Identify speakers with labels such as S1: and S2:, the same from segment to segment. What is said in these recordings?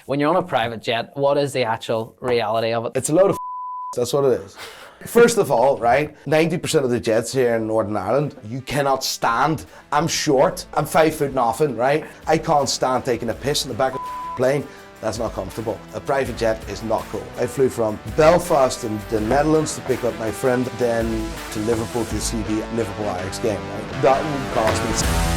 S1: When you're on a private jet, what is the actual reality of it?
S2: It's a load of that's what it is. First of all, right, 90% of the jets here in Northern Ireland, you cannot stand. I'm short, I'm 5 foot nothing, right? I can't stand taking a piss in the back of the plane. That's not comfortable. A private jet is not cool. I flew from Belfast in the Netherlands to pick up my friend, then to Liverpool to see the Liverpool Ajax game, right? That would cost me.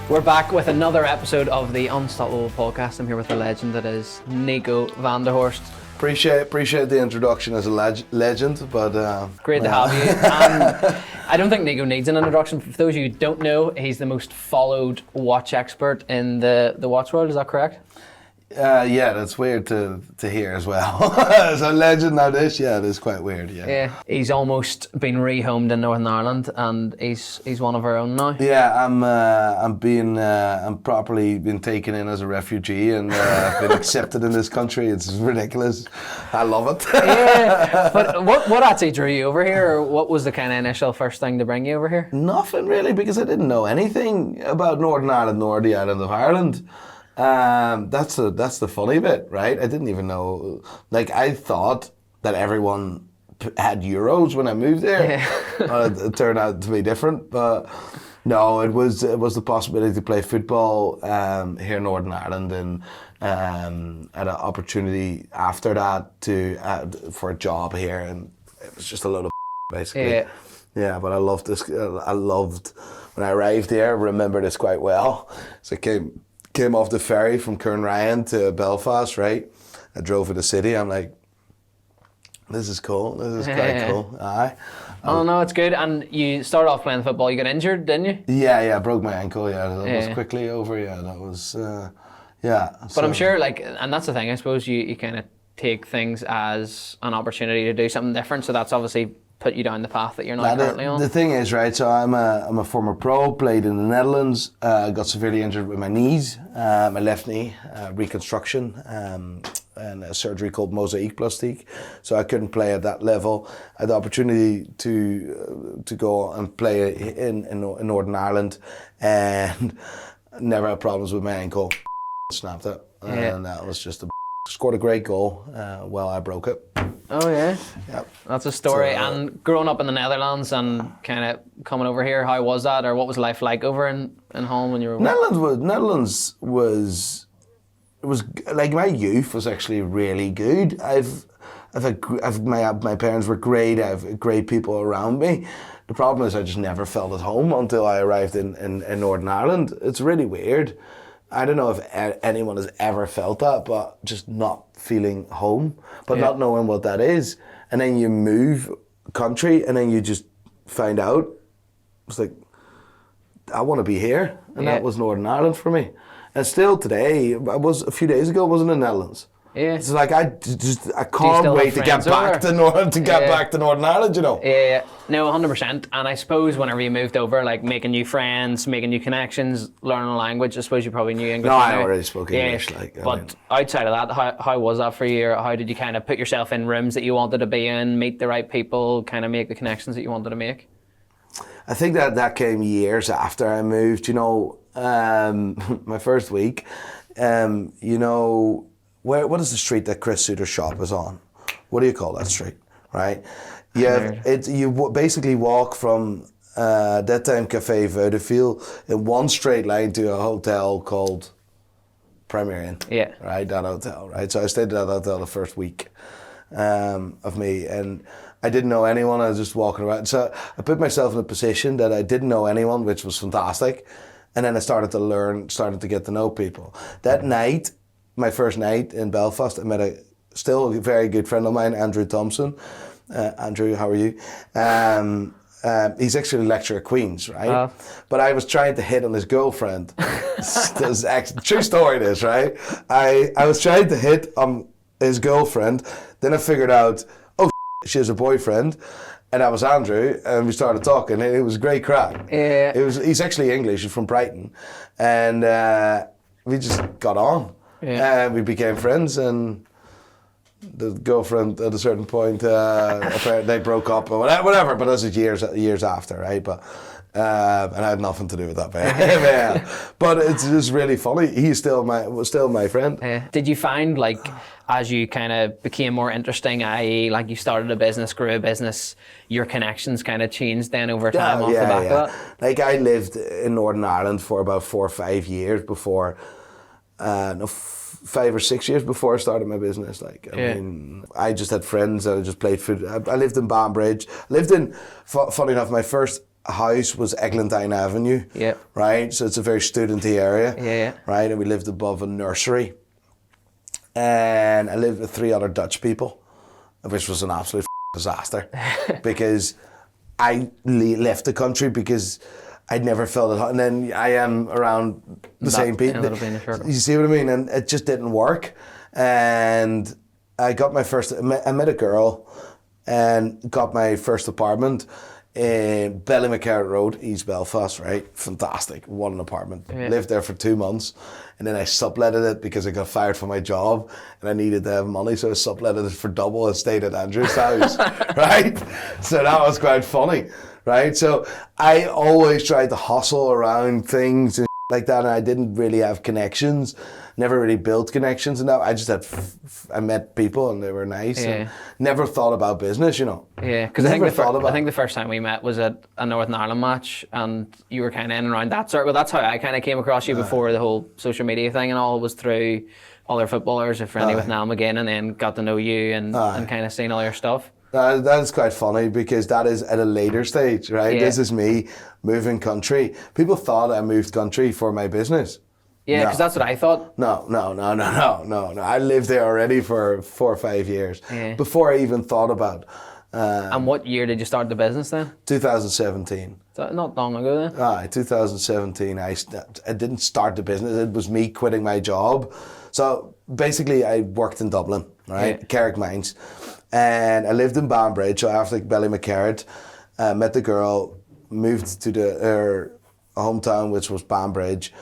S1: We're back with another episode of the Unstoppable Podcast. I'm here with the legend that is Nico van der Horst.
S2: Appreciate the introduction as a legend, but...
S1: Great to have you. And I don't think Nico needs an introduction. For those of you who don't know, he's the most followed watch expert in the watch world, is that correct?
S2: Yeah, that's weird to hear as well. As a legend nowadays, yeah, it is quite weird, yeah.
S1: He's almost been rehomed in Northern Ireland and he's one of our own now.
S2: Yeah, I'm properly been taken in as a refugee and been accepted in this country. It's ridiculous. I love it.
S1: Yeah, but what actually drew you over here, or what was the kind of initial first thing to bring you over here?
S2: Nothing really, because I didn't know anything about Northern Ireland nor the island of Ireland. That's the funny bit, right? I didn't even know. Like, I thought that everyone had Euros when I moved there. Yeah. It turned out to be different, but no, it was the possibility to play football here in Northern Ireland, and had an opportunity after that for a job here, and it was just a load of basically. Yeah, but I loved this. I loved when I arrived here. I remember this quite well. So I came off the ferry from 𝐥𝐢𝐳 to Belfast, right? I drove to the city. I'm like, this is cool. This is quite cool. Aye.
S1: Oh no, it's good. And you started off playing football. You got injured, didn't you?
S2: Yeah. I broke my ankle. Yeah, that was quickly over. Yeah, that was. Yeah.
S1: But I'm sure, like, and that's the thing. I suppose you kind of take things as an opportunity to do something different. So that's obviously put you down the path that you're not currently on.
S2: The thing is, right, so I'm a former pro, played in the Netherlands, got severely injured with my knees, my left knee, reconstruction, and a surgery called 𝐥𝐢𝐸 So I couldn't play at that level. I had the opportunity to go and play in Northern Ireland, and never had problems with my ankle. Snapped it, and that was just scored a great goal while I broke it.
S1: Oh yeah?
S2: Yep.
S1: That's a story. And growing up in the Netherlands and kind of coming over here, how was that, or what was life like over in Holland when you were over?
S2: Netherlands was like, my youth was actually really good. My parents were great. I have great people around me. The problem is I just never felt at home until I arrived in Northern Ireland. It's really weird. I don't know if anyone has ever felt that, but just not feeling home, but not knowing what that is. And then you move country and then you just find out. It's like, I want to be here. And that was Northern Ireland for me. And still today, a few days ago, I was in the Netherlands. Yeah. It's like, I can't wait to get back to Northern Ireland, you know?
S1: Yeah, no, 100%. And I suppose whenever you moved over, like making new friends, making new connections, learning a language, I suppose you probably knew English.
S2: No, I already spoke English.
S1: But outside of that, how was that for you? Or how did you kind of put yourself in rooms that you wanted to be in, meet the right people, kind of make the connections that you wanted to make?
S2: I think that came years after I moved, you know. My first week, you know, what is the street that Chris Suter's shop is on? What do you call that street, right? You basically walk from that time Café 𝐥𝐢𝐸 in one straight line to a hotel called Premier Inn. Yeah. Right, that hotel, right? So I stayed at that hotel the first week of me, and I didn't know anyone. I was just walking around. So I put myself in a position that I didn't know anyone, which was fantastic. And then I started to get to know people. That night, my first night in Belfast, I met a very good friend of mine, Andrew Thompson. Andrew, how are you? He's actually a lecturer at Queen's, right? But I was trying to hit on his girlfriend. True story this, right? I was trying to hit on his girlfriend. Then I figured out, she has a boyfriend. And that was Andrew, and we started talking, and it was great crack. Yeah. He's actually English, he's from Brighton. And we just got on.
S1: Yeah.
S2: We became friends, and the girlfriend at a certain point, they broke up or whatever. But this is years after, right? But and I had nothing to do with that, yeah. But it's just really funny. He's still my friend.
S1: Did you find, like, as you kind of became more interesting, i.e., like you started a business, grew a business, your connections kind of changed then over time off the back of that?
S2: Like, I lived in Northern Ireland for about 4 or 5 years before. 5 or 6 years before I started my business. Like, I mean, I just had friends and I just played football. I lived in Banbridge. Funny enough, my first house was Eglantine Avenue.
S1: Yeah.
S2: Right? So it's a very studenty area.
S1: Yeah.
S2: Right? And we lived above a nursery. And I lived with 3 other Dutch people, which was an absolute disaster. Because I left the country because I'd never felt at home. And then I am around the same people. You see what I mean? And it just didn't work. And I got I met a girl and got my first apartment in Ballymacarrett Road, East Belfast, right? Fantastic. One apartment.
S1: Yeah.
S2: Lived there for 2 months. And then I subletted it because I got fired from my job and I needed to have money. So I subletted it for double and stayed at Andrew's house, right? So that was quite funny. Right, so I always tried to hustle around things and like that, and I didn't really have connections, never really built connections, and I just had, I met people and they were nice, and never thought about business, you know.
S1: Yeah, because I think the first time we met was at a Northern Ireland match, and you were kind of in and around that circle. That's how I kind of came across you before the whole social media thing and all, was through other footballers, a friendly with Niall McGinn, and then got to know you and kind of seen all your stuff.
S2: That is quite funny because that is at a later stage, right? Yeah. This is me moving country. People thought I moved country for my business.
S1: Yeah, because that's what I thought.
S2: No. I lived there already for 4 or 5 years before I even thought about.
S1: And what year did you start the business then?
S2: 2017.
S1: So not long ago then?
S2: 2017. I didn't start the business. It was me quitting my job. So basically I worked in Dublin, right? 𝐥𝐢𝐬𝐶. And I lived in Banbridge, so after Ballymacarrett, met the girl, moved to her hometown, which was Banbridge,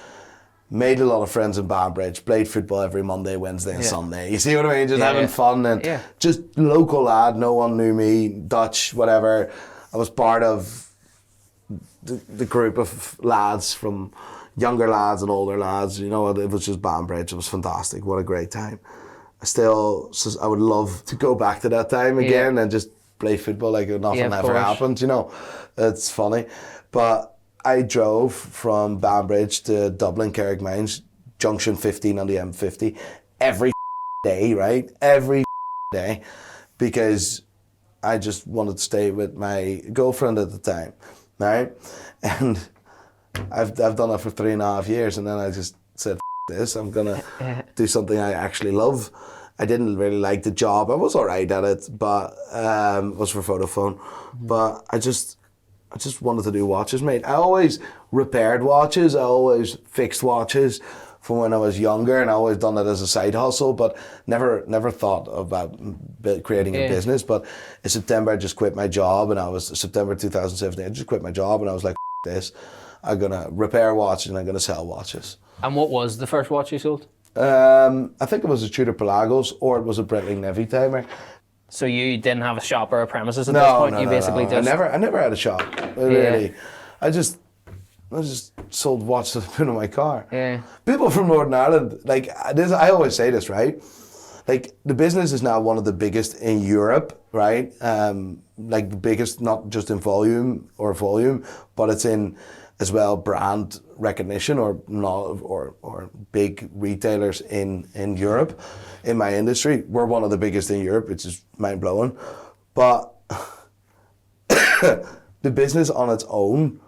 S2: made a lot of friends in Banbridge, played football every Monday, Wednesday and Sunday. You see what I mean? Just having fun and just local lad, no one knew me, Dutch, whatever. I was part of the group of lads, from younger lads and older lads, you know, it was just Banbridge. It was fantastic. What a great time. I would love to go back to that time again and just play football like nothing ever happened, you know. It's funny. But I drove from Banbridge to Dublin, 𝐥𝐢𝐬𝐶, junction 15 on the M50, every day, right? Every day. Because I just wanted to stay with my girlfriend at the time, right? And I've done that for 3.5 years, and then I just said, this, I'm gonna do something I actually love. I didn't really like the job. I was alright at it, but it was for Vodafone. But I just wanted to do watches, mate. I always repaired watches. I always fixed watches from when I was younger, and I always done it as a side hustle, but never thought about creating a business. But in September, I just quit my job, and September 2017, I just quit my job, and I was like, this, I'm gonna repair watches and I'm gonna sell watches.
S1: And what was the first watch you sold?
S2: I think it was a Tudor Pelagos, or it was a Breitling Navy timer.
S1: So you didn't have a shop or a premises at this point?
S2: I never had a shop. Really. I just sold watches that I put in my car. Yeah. People from Northern Ireland, like this, I always say this, right? Like, the business is now one of the biggest in Europe, right? Like the biggest, not just in volume, but it's in as well brand recognition or big retailers in Europe. In my industry, we're one of the biggest in Europe, which is mind blowing. But the business on its own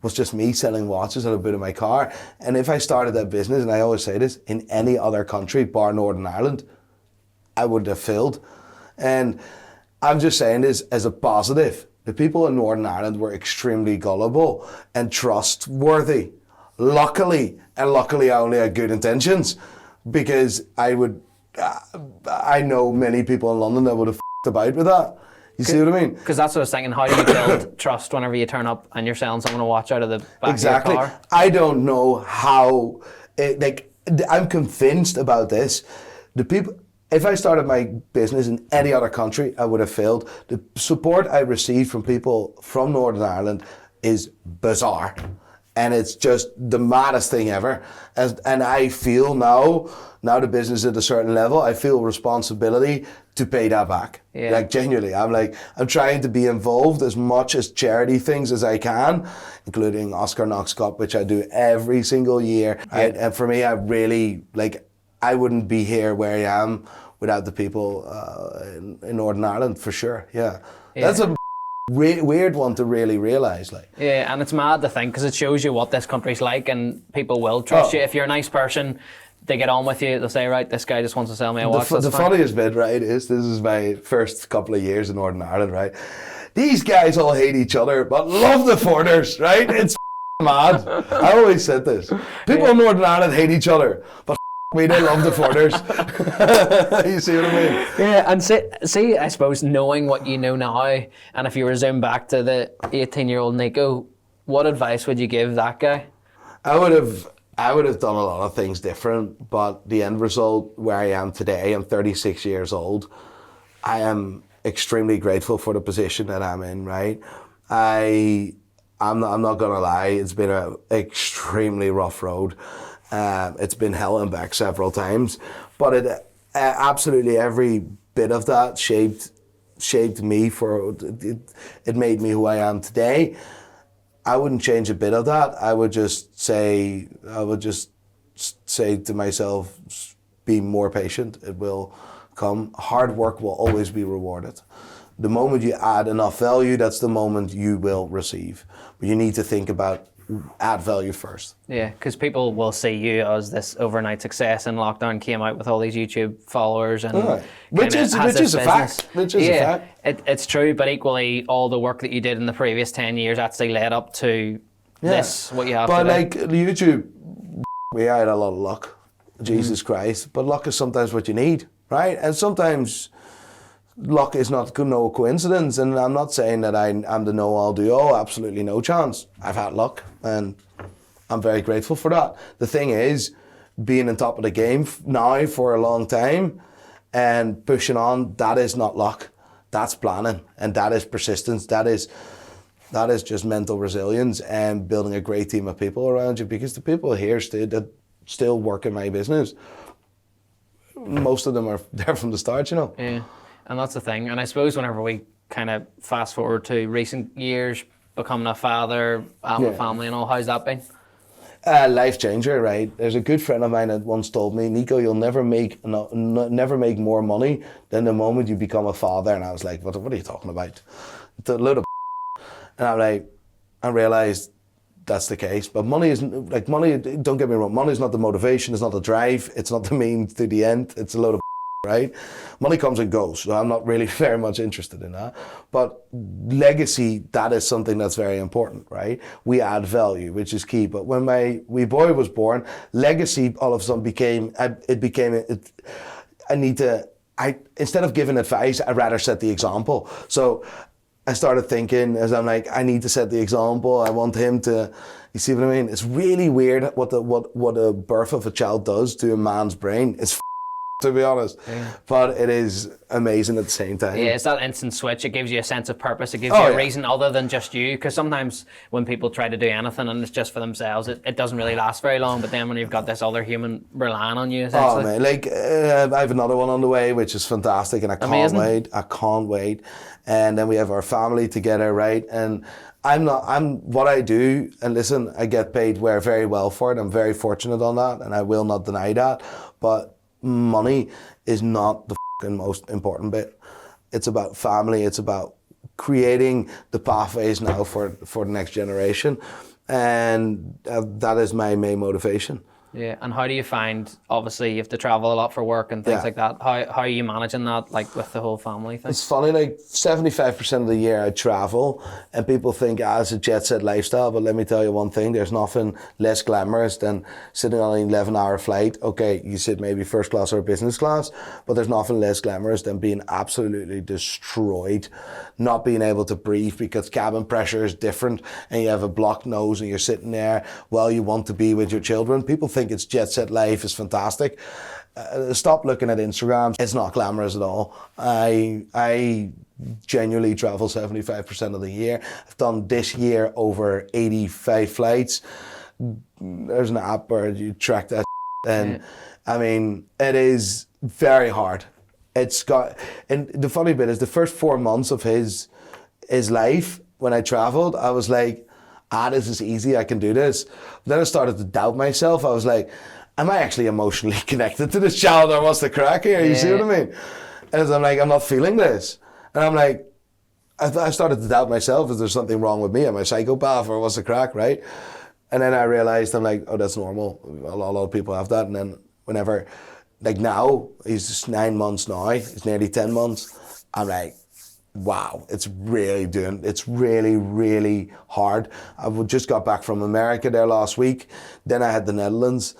S2: was just me selling watches out of the boot of my car. And if I started that business, and I always say this, in any other country bar Northern Ireland, I would have failed. And I'm just saying this as a positive. The people in Northern Ireland were extremely gullible and trustworthy. Luckily I only had good intentions, because I know many people in London that would have f***ed about with that. You see what I mean?
S1: Because that's what I was thinking. How do you build trust whenever you turn up and you're selling someone a watch out of the back of your car?
S2: I don't know how. I'm convinced about this. The people, if I started my business in any other country, I would have failed. The support I received from people from Northern Ireland is bizarre. And it's just the maddest thing ever. And I feel now the business is at a certain level, I feel responsibility to pay that back.
S1: Yeah.
S2: Like genuinely, I'm trying to be involved as much as charity things as I can, including 𝐥𝐢𝐬𝐶𝐞𝐵, which I do every single year.
S1: Yeah.
S2: And for me, I wouldn't be here where I am without the people in Northern Ireland, for sure. Yeah. That's a weird one to really realise.
S1: Yeah, and it's mad to think, because it shows you what this country's like, and people will trust you. If you're a nice person, they get on with you. They'll say, right, this guy just wants to sell me a watch.
S2: The funniest bit, right, is this is my first couple of years in Northern Ireland, right? These guys all hate each other, but love the Forters, right? It's mad. I always said this. People in Northern Ireland hate each other, but we don't love the Forters. You see what I mean?
S1: Yeah, and see, I suppose, knowing what you know now, and if you were to zoom back to the 18-year-old Nico, what advice would you give that guy?
S2: I would have done a lot of things different, but the end result where I am today, I'm 36 years old. I am extremely grateful for the position that I'm in, right? I'm not gonna lie, it's been an extremely rough road. It's been hell and back several times, but it absolutely every bit of that shaped me it made me who I am today. I wouldn't change a bit of that. I would just say to myself, be more patient. It will come. Hard work will always be rewarded. The moment you add enough value, that's the moment you will receive. But you need to think about add value first.
S1: Yeah, because people will see you as this overnight success, and lockdown came out with all these YouTube followers, and
S2: which is a fact.
S1: It's true, but equally, all the work that you did in the previous 10 years actually led up to this, what you have
S2: but
S1: today.
S2: Like YouTube, we had a lot of luck, Jesus Christ, but luck is sometimes what you need, right? And sometimes luck is no coincidence, and I'm not saying that I'm the know-all do-all, absolutely no chance. I've had luck, and I'm very grateful for that. The thing is, being on top of the game now for a long time and pushing on, that is not luck. That's planning, and that is persistence. That is just mental resilience and building a great team of people around you, because the people here still work in my business, most of them are there from the start, you know.
S1: Yeah. And that's the thing. And I suppose whenever we kind of fast forward to recent years, becoming a father, a family and all, how's that been?
S2: Life changer, right? There's a good friend of mine that once told me, Nico, you'll never make more money than the moment you become a father. And I was like, what are you talking about? It's a load of And I'm like, I realized that's the case. But money, don't get me wrong, money is not the motivation, it's not the drive, it's not the means to the end, it's a load of right? Money comes and goes, so I'm not really very much interested in that. But legacy, that is something that's very important, right? We add value, which is key. But when my wee boy was born, legacy all of a sudden instead of giving advice, I'd rather set the example. So I started thinking, as I'm like, I need to set the example. I want him to, you see what I mean? It's really weird what a birth of a child does to a man's brain. It's to be honest, but it is amazing at the same time.
S1: Yeah, it's that instant switch. It gives you a sense of purpose. It gives you a reason other than just you. Because sometimes when people try to do anything and it's just for themselves, it doesn't really last very long. But then when you've got this other human relying on you, essentially.
S2: Oh man, I have another one on the way, which is fantastic, and I can't wait. And then we have our family together, right? And I'm what I do, and listen, I get paid very well for it. I'm very fortunate on that, and I will not deny that. But money is not the most important bit. It's about family. It's about creating the pathways now for the next generation, and that is my main motivation.
S1: Yeah, and how do you find, obviously you have to travel a lot for work and things like that, how are you managing that, like with the whole family thing?
S2: It's funny, like 75% of the year I travel, and people think it's a jet set lifestyle, but let me tell you one thing, there's nothing less glamorous than sitting on an 11-hour flight. Okay, you sit maybe first class or business class, but there's nothing less glamorous than being absolutely destroyed, not being able to breathe because cabin pressure is different, and you have a blocked nose and you're sitting there while you want to be with your children. People think think it's jet set life is fantastic. Stop looking at Instagram. It's not glamorous at all. I genuinely travel 75% of the year. I've done this year over 85 flights. There's an app where you track that, and I mean, it is very hard. And the funny bit is the first 4 months of his life when I traveled, I was like, this is easy, I can do this. But then I started to doubt myself. I was like, am I actually emotionally connected to this child, or what's the crack here? You see what I mean? And I'm like, I'm not feeling this. And I'm like, I started to doubt myself. Is there something wrong with me? Am I a psychopath, or what's the crack, right? And then I realized, I'm like, oh, that's normal. A lot of people have that. And then whenever, like now, he's just 9 months now, he's nearly 10 months. I'm like, wow, it's really, really hard. I just got back from America there last week. Then I had the Netherlands.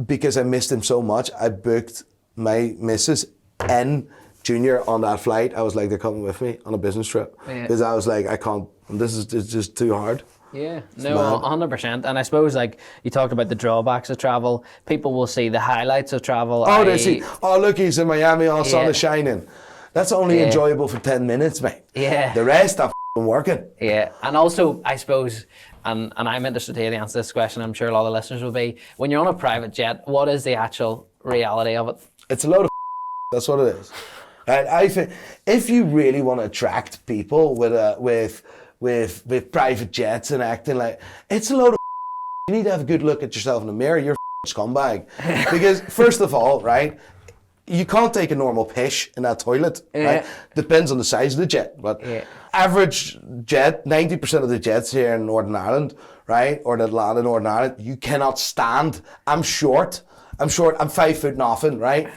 S2: Because I missed him so much, I booked my missus and Junior on that flight. I was like, they're coming with me on a business trip. Because I was like, I can't, it's just too hard.
S1: Yeah, no, 100%. And I suppose, like, you talked about the drawbacks of travel. People will see the highlights of travel.
S2: They see, look, he's in Miami, all sun is shining. That's only enjoyable for 10 minutes, mate.
S1: Yeah.
S2: The rest, I'm working.
S1: Yeah, and also, I suppose, and I'm interested to hear the answer to this question, I'm sure a lot of listeners will be, when you're on a private jet, what is the actual reality of it?
S2: It's a load of that's what it is. And I think if you really want to attract people with private jets and acting like, it's a load of you need to have a good look at yourself in the mirror. You're a scumbag. Because first of all, right, you can't take a normal piss in that toilet, right? Depends on the size of the jet, but average jet, 90% of the jets here in Northern Ireland, right, or that land in Northern Ireland, you cannot stand. I'm short, I'm 5 foot nothing, right?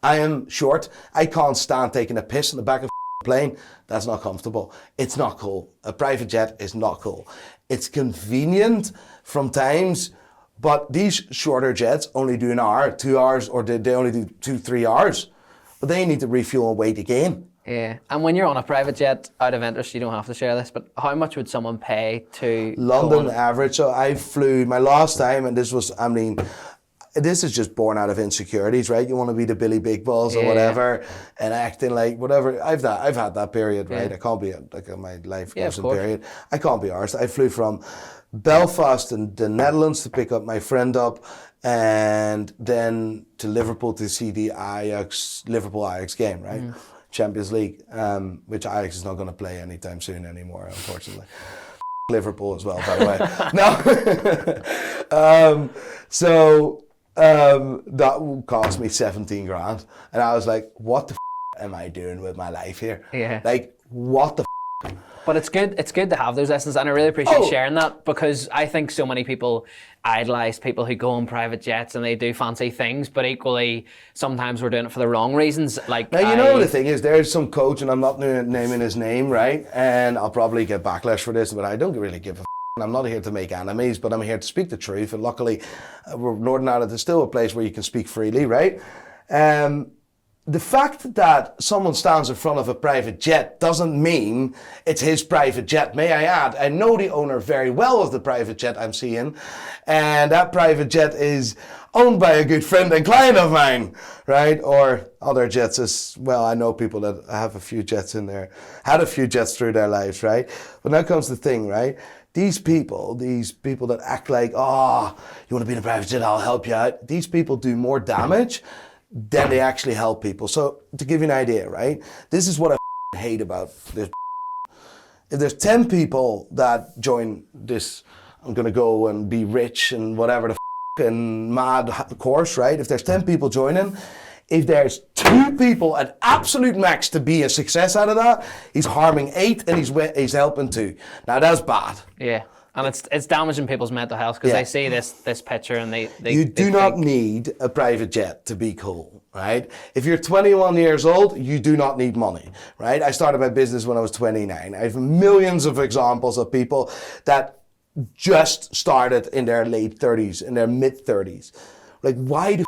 S2: I am short. I can't stand taking a piss in the back of a plane. That's not comfortable. It's not cool. A private jet is not cool. It's convenient from times, but these shorter jets only do an hour, 2 hours, or they only do 2-3 hours. But they need to refuel and wait again.
S1: Yeah, and when you're on a private jet, out of interest, you don't have to share this, but how much would someone pay to
S2: London average? So I flew my last time, and this was, I mean, this is just born out of insecurities, right? You want to be the Billy Big Balls or whatever, and acting like whatever. I've had that period, right? I can't be like my life goes in period. I can't be arsed. I flew from Belfast in the Netherlands to pick up my friend up, and then to Liverpool to see the Liverpool Ajax game, right? Champions League, which Ajax is not going to play anytime soon anymore, unfortunately. Liverpool as well, by the way. No. That cost me 17 grand, and I was like, what the am I doing with my life here?
S1: Yeah.
S2: Like, what the
S1: But it's good to have those lessons, and I really appreciate sharing that, because I think so many people idolize people who go on private jets and they do fancy things, but equally sometimes we're doing it for the wrong reasons. Like,
S2: now, you know the thing is, there's some coach, and I'm not naming his name, right? And I'll probably get backlash for this, but I don't really give a I'm not here to make enemies, but I'm here to speak the truth. And luckily, Northern Ireland is still a place where you can speak freely, right? The fact that someone stands in front of a private jet doesn't mean it's his private jet. May I add, I know the owner very well of the private jet I'm seeing, and that private jet is owned by a good friend and client of mine, right? Or other jets as well. I know people that have a few jets in there, had a few jets through their lives, right? But now comes the thing, right? These people that act like, you want to be in a private jet, I'll help you out. These people do more damage than they actually help people. So to give you an idea, right? This is what I hate about this. If there's 10 people that join this, I'm going to go and be rich and whatever the and mad course, right? If there's 10 people joining, if there's 2 people at absolute max to be a success out of that, he's harming 8 and he's helping 2. Now that's bad.
S1: Yeah, and it's damaging people's mental health, because they see this picture and they
S2: You do not need a private jet to be cool, right? If you're 21 years old, you do not need money, right? I started my business when I was 29. I have millions of examples of people that just started in their late 30s, in their mid 30s. Like, why do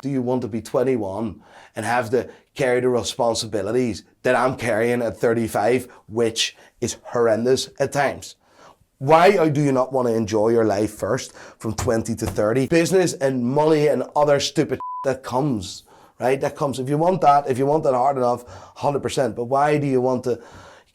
S2: you want to be 21 and have to carry the responsibilities that I'm carrying at 35, which is horrendous at times? Why do you not want to enjoy your life first from 20 to 30? Business and money and other stupid that comes, right? That comes. If you want that hard enough, 100%. But why do you want to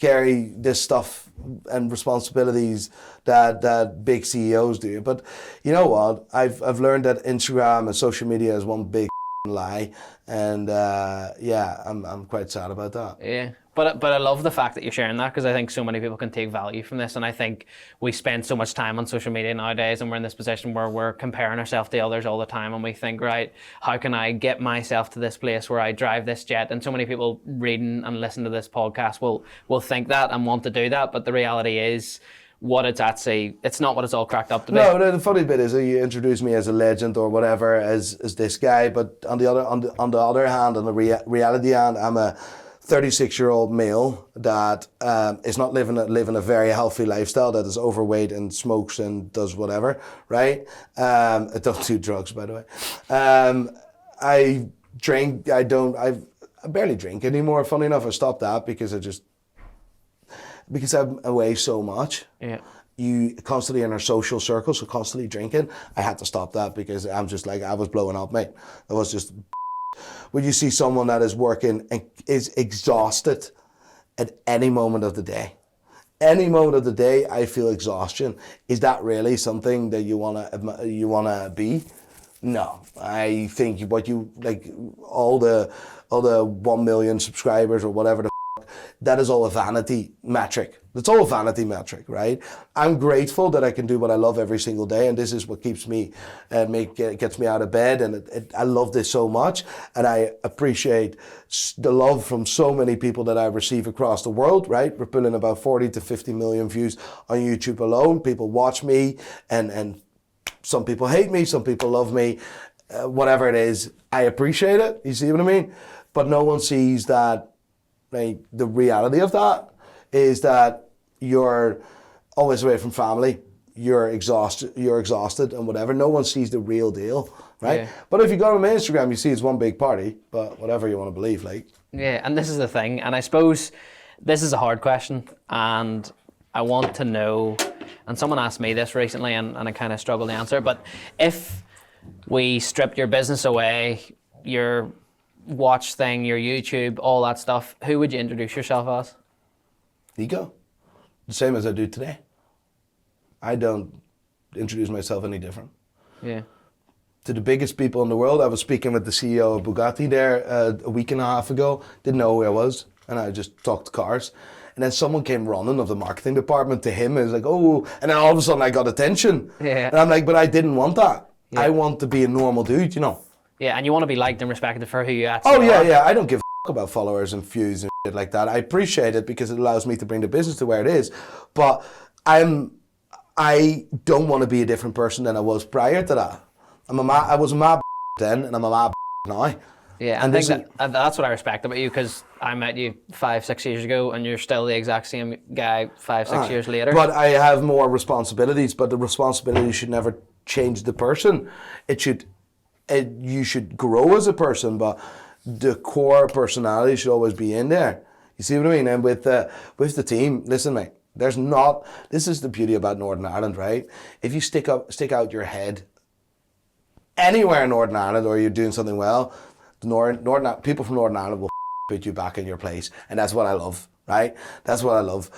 S2: carry this stuff and responsibilities that big CEOs do? But you know what? I've learned that Instagram and social media is one big lie, and I'm quite sad about that.
S1: Yeah. But I love the fact that you're sharing that, because I think so many people can take value from this, and I think we spend so much time on social media nowadays, and we're in this position where we're comparing ourselves to others all the time, and we think, right, how can I get myself to this place where I drive this jet? And so many people reading and listening to this podcast will think that and want to do that, but the reality is, what it's at sea, it's not what it's all cracked up to be.
S2: No, the funny bit is that you introduce me as a legend or whatever as this guy, but on the other hand, on the reality hand, I'm a 36-year-old male that is not living a very healthy lifestyle, that is overweight and smokes and does whatever, right? I don't do drugs, by the way. I drink. I barely drink anymore. Funny enough, I stopped that because I'm away so much.
S1: Yeah.
S2: You constantly in our social circles, so constantly drinking. I had to stop that because I'm just like, I was blowing up, mate. I was just. When you see someone that is working and is exhausted at any moment of the day, I feel exhaustion. Is that really something that you wanna be? No, I think what you like, all the 1 million subscribers or whatever that is all a vanity metric. It's all a vanity metric, right? I'm grateful that I can do what I love every single day, and this is what keeps me, gets me out of bed, and I love this so much, and I appreciate the love from so many people that I receive across the world, right? We're pulling about 40 to 50 million views on YouTube alone. People watch me, and some people hate me, some people love me, whatever it is, I appreciate it, you see what I mean? But no one sees that. Like, the reality of that is that you're always away from family, you're exhausted and whatever. No one sees the real deal, right? Yeah. But if you go on my Instagram, you see it's one big party, but whatever you want to believe, like.
S1: Yeah, and this is the thing, and I suppose this is a hard question, and I want to know, and someone asked me this recently, and I kind of struggled to answer, but if we stripped your business away, your watch thing, your YouTube, all that stuff, who would you introduce yourself as?
S2: Nico. The same as I do today. I don't introduce myself any different.
S1: Yeah.
S2: To the biggest people in the world, I was speaking with the CEO of Bugatti there a week and a half ago, didn't know who I was, and I just talked cars. And then someone came running of the marketing department to him and was like, oh, and then all of a sudden I got attention.
S1: Yeah.
S2: And I'm like, but I didn't want that. Yeah. I want to be a normal dude, you know.
S1: Yeah, and you want to be liked and respected for who you actually
S2: are.
S1: Yeah,
S2: I don't give a about followers and views and shit like that. I appreciate it because it allows me to bring the business to where it is. But I don't want to be a different person than I was prior to that. I was a mad then, and I'm a mad now.
S1: Yeah, and I think that's what I respect about you, because I met you 5-6 years ago, and you're still the exact same guy 5-6 years later.
S2: But I have more responsibilities, but the responsibility should never change the person. You should grow as a person, but the core personality should always be in there. You see what I mean? And with the team, listen, mate, this is the beauty about Northern Ireland, right? If you stick out your head anywhere in Northern Ireland, or you're doing something well, people from Northern Ireland will put you back in your place. And that's what I love, right? That's what I love.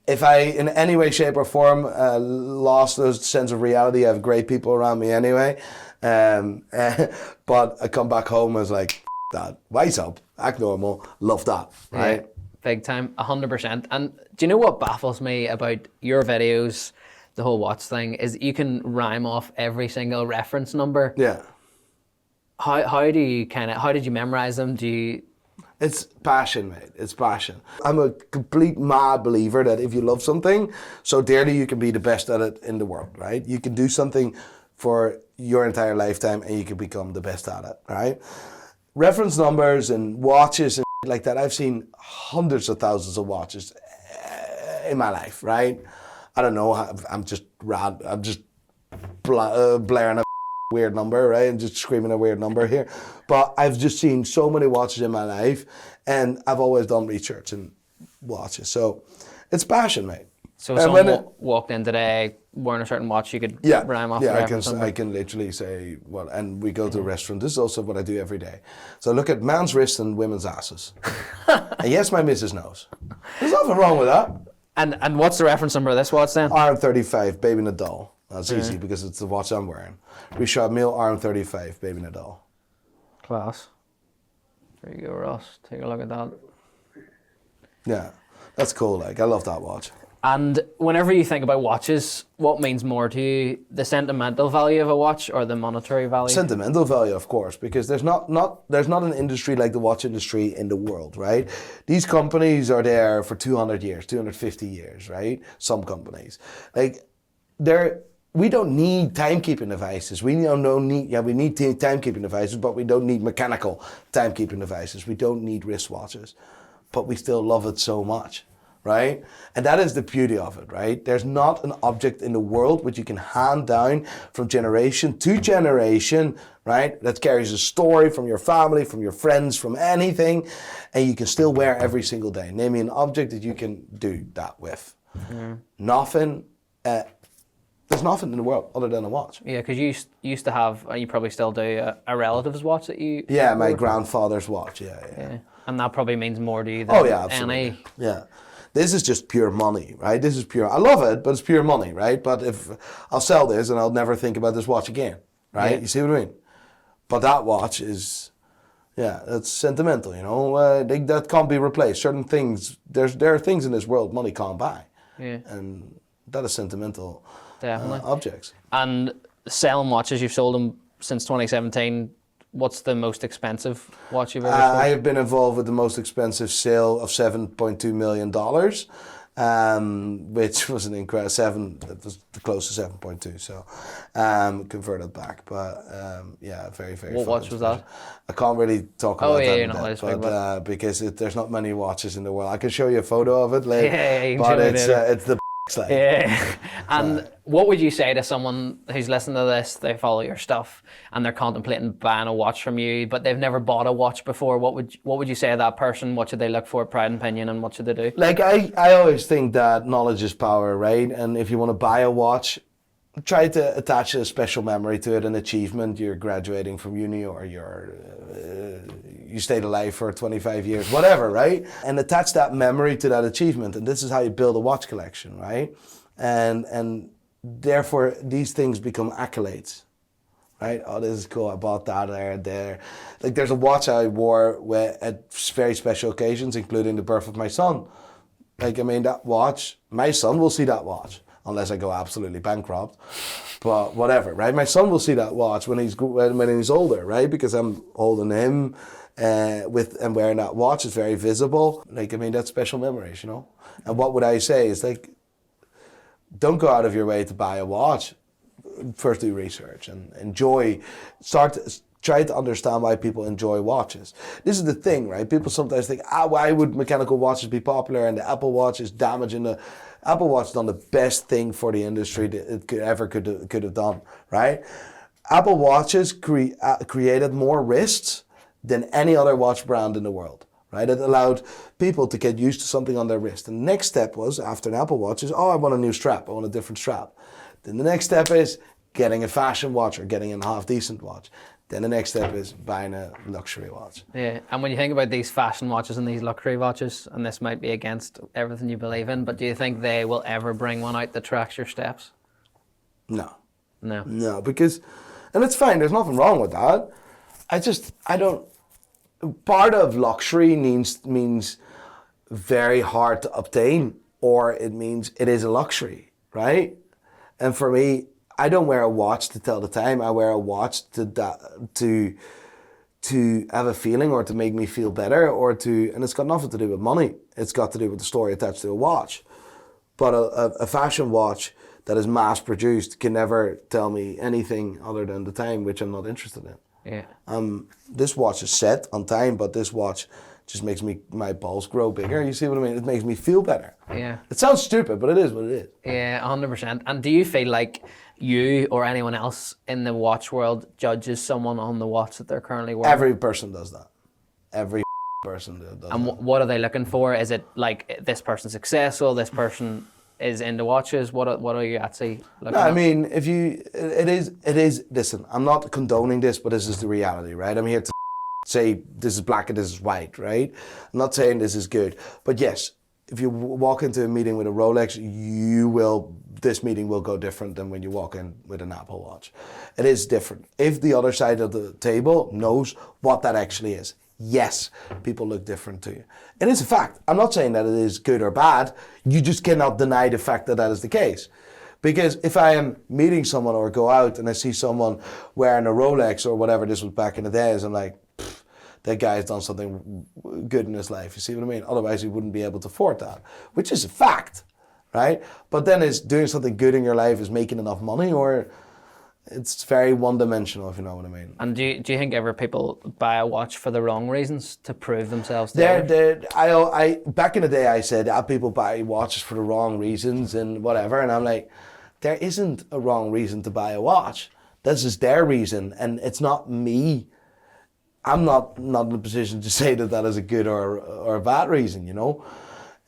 S2: If I, in any way, shape or form, lost those sense of reality, I have great people around me anyway. But I come back home as like, that, wise up, act normal, love that, right?
S1: Yeah, big time, 100%. And do you know what baffles me about your videos, the whole watch thing, is you can rhyme off every single reference number.
S2: Yeah.
S1: How did you memorize them?
S2: It's passion, mate. It's passion. I'm a complete mad believer that if you love something so dearly, you can be the best at it in the world, right? You can do something for your entire lifetime and you can become the best at it, right? Reference numbers and watches and like that, I've seen hundreds of thousands of watches in my life, right? I don't know, I'm just blaring a weird number, right? I'm just screaming a weird number here. But I've just seen so many watches in my life, and I've always done research and watches. So it's passion, mate.
S1: So if someone walked in today wearing a certain watch, you could rhyme off the reference.
S2: I can literally say, well, and we go to a restaurant. This is also what I do every day. So I look at man's wrists and women's asses. And yes, my missus knows. There's nothing wrong with that.
S1: And what's the reference number of this watch then?
S2: RM35, Baby Nadal. That's easy because it's the watch I'm wearing. Richard Mille RM35, Baby Nadal.
S1: Class. There you go, Ross. Take a look at that.
S2: Yeah, that's cool. Like, I love that watch.
S1: And whenever you think about watches, what means more to you, the sentimental value of a watch or the monetary value?
S2: Sentimental value, of course, because there's not an industry like the watch industry in the world, right? These companies are there for 200 years, 250 years, right? Some companies, like we don't need timekeeping devices. We need timekeeping devices, but we don't need mechanical timekeeping devices. We don't need wristwatches, but we still love it so much. Right? And that is the beauty of it, right? There's not an object in the world which you can hand down from generation to generation, right? That carries a story from your family, from your friends, from anything, and you can still wear every single day. Name me an object that you can do that with. Nothing. There's nothing in the world other than a watch.
S1: Yeah, because you used to have, and you probably still do, a relative's watch that you...
S2: Yeah, my grandfather's watch, yeah.
S1: And that probably means more to you than
S2: absolutely.
S1: any...
S2: Yeah. This is just pure money, right? This is pure, I love it, but it's pure money, right? But if I'll sell this and I'll never think about this watch again, right? Yeah. You see what I mean? But that watch is, that's sentimental, you know? That can't be replaced. Certain things, there are things in this world money can't buy. Yeah. And that is sentimental objects.
S1: And selling watches, you've sold them since 2017. What's the most expensive watch you've ever sold?
S2: I have been involved with the most expensive sale of $7.2 million, which was an incredible it was close to 7.2, so converted back. But very, very
S1: What watch was that?
S2: I can't really talk about that
S1: you're not allowed to speak about it.
S2: Because there's not many watches in the world. I can show you a photo of it later,
S1: you can
S2: but
S1: show
S2: it's the like.
S1: Yeah. And what would you say to someone who's listening to this, they follow your stuff and they're contemplating buying a watch from you, but they've never bought a watch before? What would you say to that person? What should they look for, pride and opinion, and what should they do?
S2: Like, I always think that knowledge is power, right? And if you want to buy a watch, try to attach a special memory to it, an achievement. You're graduating from uni, or you stayed alive for 25 years, whatever, right? And attach that memory to that achievement. And this is how you build a watch collection, right? And therefore, these things become accolades, right? Oh, this is cool. I bought that there. Like, there's a watch I wore at very special occasions, including the birth of my son. Like, I mean, that watch, my son will see that watch, unless I go absolutely bankrupt, but whatever, right? My son will see that watch when he's older, right? Because I'm holding him and wearing that watch. It's very visible. Like, I mean, that's special memories, you know? And what would I say is, like, don't go out of your way to buy a watch. First do research and try to understand why people enjoy watches. This is the thing, right? People sometimes think, why would mechanical watches be popular and the Apple Watch is damaging the... Apple Watch done the best thing for the industry that it could have done, right? Apple Watches created more wrists than any other watch brand in the world, right? It allowed people to get used to something on their wrist. And the next step was, after an Apple Watch, I want a new strap. I want a different strap. Then the next step is getting a fashion watch or getting a half-decent watch. Then the next step is buying a luxury watch.
S1: Yeah, and when you think about these fashion watches and these luxury watches, and this might be against everything you believe in, but do you think they will ever bring one out that tracks your steps?
S2: No.
S1: No,
S2: because, and it's fine, there's nothing wrong with that. I don't, part of luxury means very hard to obtain, or it means it is a luxury, right? And for me, I don't wear a watch to tell the time. I wear a watch to have a feeling, or to make me feel better, and it's got nothing to do with money. It's got to do with the story attached to a watch. But a fashion watch that is mass produced can never tell me anything other than the time, which I'm not interested in.
S1: Yeah.
S2: This watch is set on time, but this watch just makes my balls grow bigger. You see what I mean? It makes me feel better.
S1: Yeah.
S2: It sounds stupid, but it is what it is.
S1: Yeah, 100%. And do you feel like you or anyone else in the watch world judges someone on the watch that they're currently wearing?
S2: Every person does that. Every person does that.
S1: And what are they looking for? Is it like, this person's successful, this person is into watches. What are you actually looking
S2: No,
S1: at?
S2: I mean, it is, listen, I'm not condoning this, but this is the reality, right? I'm here to say this is black and this is white, right? I'm not saying this is good. But yes, if you walk into a meeting with a Rolex, this meeting will go different than when you walk in with an Apple Watch. It is different. If the other side of the table knows what that actually is, yes, people look different to you. It is a fact. I'm not saying that it is good or bad. You just cannot deny the fact that that is the case. Because if I am meeting someone or go out and I see someone wearing a Rolex or whatever, this was back in the days, I'm like, that guy has done something good in his life. You see what I mean? Otherwise, he wouldn't be able to afford that, which is a fact, right? But then is doing something good in your life is making enough money, or it's very one-dimensional, if you know what I mean.
S1: And do you think ever people buy a watch for the wrong reasons to prove themselves to others?
S2: I back in the day, I said people buy watches for the wrong reasons and whatever, and I'm like, there isn't a wrong reason to buy a watch. This is their reason, and it's not me. I'm not in a position to say that is a good or a bad reason, you know.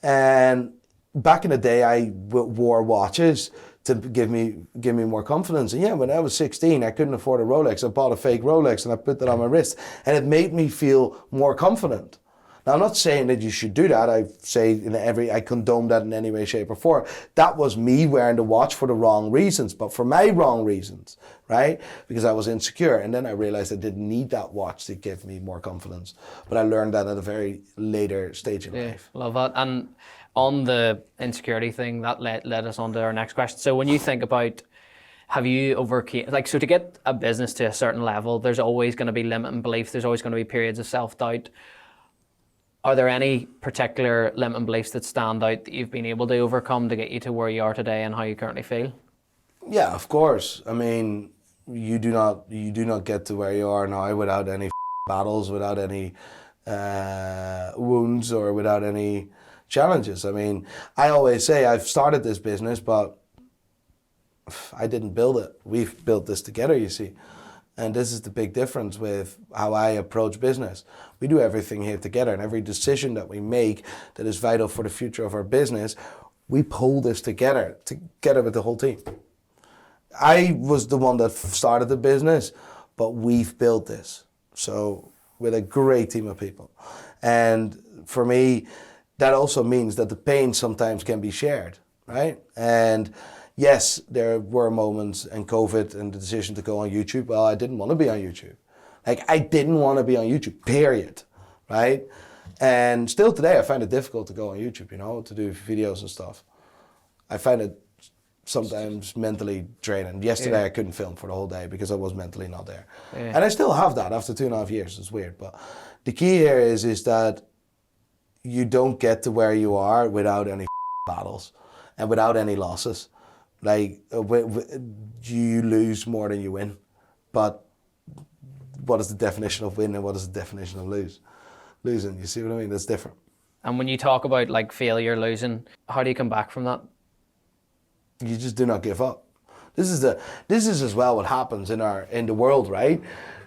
S2: And back in the day, I wore watches to give me more confidence. And yeah, when I was 16, I couldn't afford a Rolex. I bought a fake Rolex and I put that on my wrist, and it made me feel more confident. Now, I'm not saying that you should do that. I condone that in any way, shape, or form. That was me wearing the watch for the wrong reasons, but for my wrong reasons, right? Because I was insecure, and then I realized I didn't need that watch to give me more confidence. But I learned that at a very later stage in life.
S1: Love that. And on the insecurity thing, that led us on to our next question. So when you think about, have you overcame, so to get a business to a certain level, there's always going to be limiting beliefs. There's always going to be periods of self-doubt. Are there any particular limiting beliefs that stand out that you've been able to overcome to get you to where you are today and how you currently feel?
S2: Yeah, of course. I mean, you do not get to where you are now without any battles, without any wounds, or without any challenges. I mean, I always say I've started this business, but I didn't build it. We've built this together, you see. And this is the big difference with how I approach business. We do everything here together, and every decision that we make that is vital for the future of our business, we pull this together with the whole team. I was the one that started the business, but we've built this. So with a great team of people. And for me, that also means that the pain sometimes can be shared, right? And yes, there were moments in COVID and the decision to go on YouTube. Well, I didn't want to be on YouTube. I didn't want to be on YouTube, period, right? And still today, I find it difficult to go on YouTube, to do videos and stuff. I find it sometimes mentally draining. Yesterday, I couldn't film for the whole day because I was mentally not there. Yeah. And I still have that after 2.5 years. It's weird. But the key here is that you don't get to where you are without any battles and without any losses. You lose more than you win, but what is the definition of win and what is the definition of losing? You see what I mean? That's different.
S1: And when you talk about failure, losing, how do you come back from that?
S2: You just do not give up. This is as well what happens in the world, right?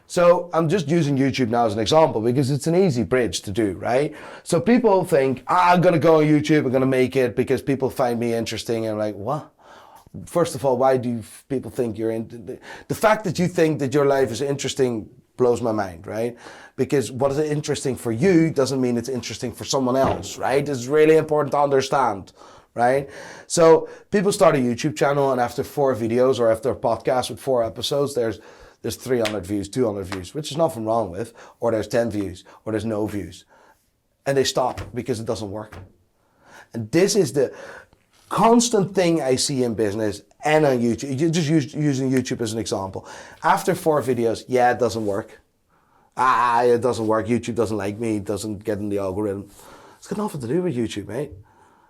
S2: So I'm just using YouTube now as an example because it's an easy bridge to do, right? So people think, I'm gonna go on YouTube, I'm gonna make it because people find me interesting, and I'm like, what? First of all, why do people think you're in? The fact that you think that your life is interesting blows my mind, right? Because what is interesting for you doesn't mean it's interesting for someone else, right? It's really important to understand, right? So people start a YouTube channel, and after 4 videos or after a podcast with 4 episodes, there's 300 views, 200 views, which is nothing wrong with, or there's 10 views, or there's no views. And they stop because it doesn't work. And this is the constant thing I see in business and on YouTube. You're just using YouTube as an example. After 4 videos, it doesn't work. It doesn't work. YouTube doesn't like me. It doesn't get in the algorithm. It's got nothing to do with YouTube, mate.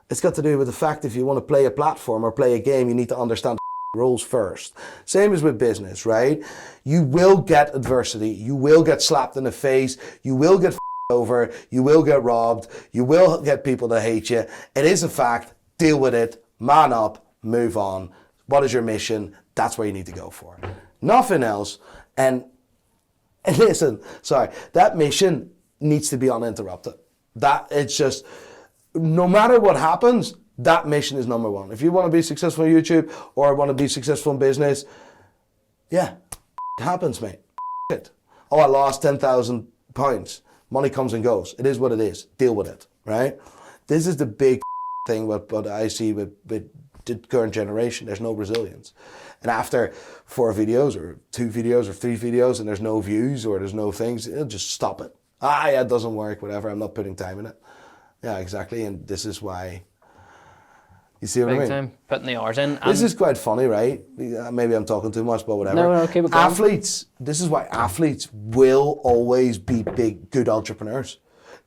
S2: It's got to do with the fact if you want to play a platform or play a game, you need to understand the rules first. Same as with business, right? You will get adversity. You will get slapped in the face. You will get over. You will get robbed. You will get people that hate you. It is a fact. Deal with it, man up, move on. What is your mission? That's where you need to go for. Nothing else. And listen, that mission needs to be uninterrupted. That it's just, no matter what happens, That mission is number one. If you want to be successful on YouTube or want to be successful in business, yeah, it happens, mate. It. Oh, I lost 10,000 pounds. Money comes and goes. It is what it is. Deal with it, right? This is the big thing what I see with the current generation. There's no resilience. And after 4 videos or 2 videos or 3 videos and there's no views or there's no things, it'll just stop it. Yeah, it doesn't work, whatever. I'm not putting time in it. Yeah, exactly. And this is why, you see what I mean?
S1: Big time, putting the hours in.
S2: This is quite funny, right? Maybe I'm talking too much, but whatever.
S1: No, keep it going.
S2: Athletes, this is why athletes will always be good entrepreneurs.